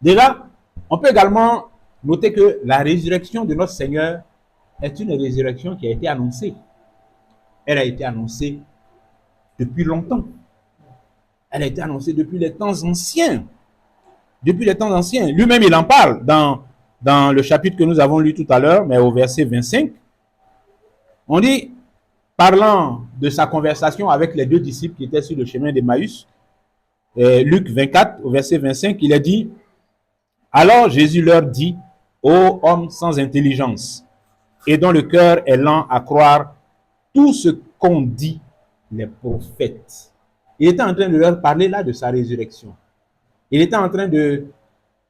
Déjà, on peut également noter que la résurrection de notre Seigneur est une résurrection qui a été annoncée. Elle a été annoncée depuis longtemps. Elle a été annoncée depuis les temps anciens. Depuis les temps anciens. Lui-même, il en parle dans le chapitre que nous avons lu tout à l'heure, mais au verset 25. On dit, parlant de sa conversation avec les deux disciples qui étaient sur le chemin d'Emmaüs, Luc 24, au verset 25, il a dit, alors Jésus leur dit, ô hommes sans intelligence, et dont le cœur est lent à croire tout ce qu'ont dit les prophètes. Il était en train de leur parler là de sa résurrection. Il était en train de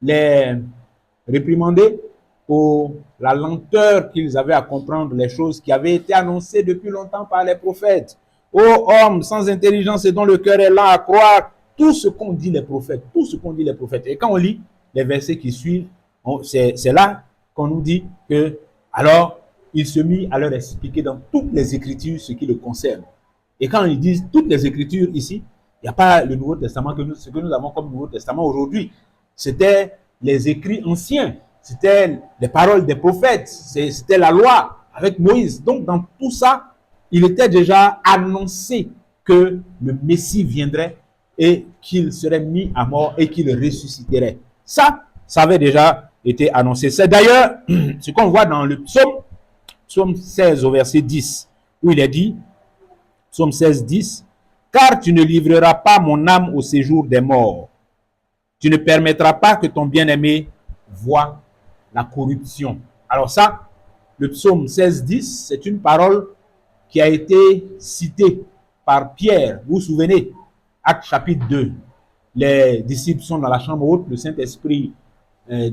les réprimander pour la lenteur qu'ils avaient à comprendre les choses qui avaient été annoncées depuis longtemps par les prophètes. Ô hommes sans intelligence et dont le cœur est lent à croire tout ce qu'ont dit les prophètes, tout ce qu'ont dit les prophètes. Et quand on lit les versets qui suivent, c'est là qu'on nous dit que, alors, il se mit à leur expliquer dans toutes les Écritures ce qui le concerne. Et quand ils disent toutes les Écritures ici, il n'y a pas le Nouveau Testament, ce que nous avons comme Nouveau Testament aujourd'hui. C'était les écrits anciens, c'était les paroles des prophètes, c'était la loi avec Moïse. Donc, dans tout ça, il était déjà annoncé que le Messie viendrait et qu'il serait mis à mort et qu'il ressusciterait. Ça avait déjà été annoncé. C'est d'ailleurs ce qu'on voit dans le psaume 16 au verset 10, où il est dit, psaume 16, 10, « Car tu ne livreras pas mon âme au séjour des morts. Tu ne permettras pas que ton bien-aimé voie la corruption. » Alors ça, le psaume 16, 10, c'est une parole qui a été citée par Pierre. Vous vous souvenez, Actes chapitre 2. Les disciples sont dans la chambre haute, le Saint-Esprit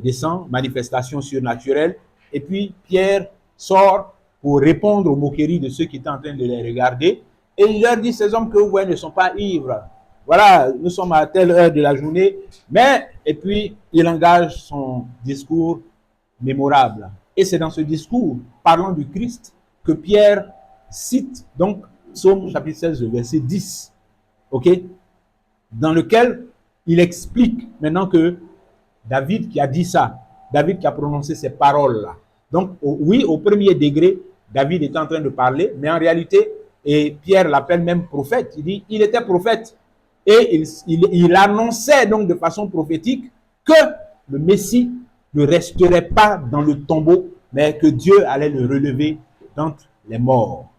descend, manifestation surnaturelle, et puis Pierre sort pour répondre aux moqueries de ceux qui étaient en train de les regarder, et il leur dit, ces hommes que vous voyez ne sont pas ivres. Voilà, nous sommes à telle heure de la journée, mais, et puis il engage son discours mémorable. Et c'est dans ce discours, parlant du Christ, que Pierre cite donc Psaume chapitre 16, verset 10, ok, dans lequel il explique maintenant que David qui a dit ça, David qui a prononcé ces paroles-là. Donc, oui, au premier degré, David est en train de parler, mais en réalité, et Pierre l'appelle même prophète, il dit, il était prophète, et il annonçait donc de façon prophétique que le Messie ne resterait pas dans le tombeau, mais que Dieu allait le relever d'entre les morts.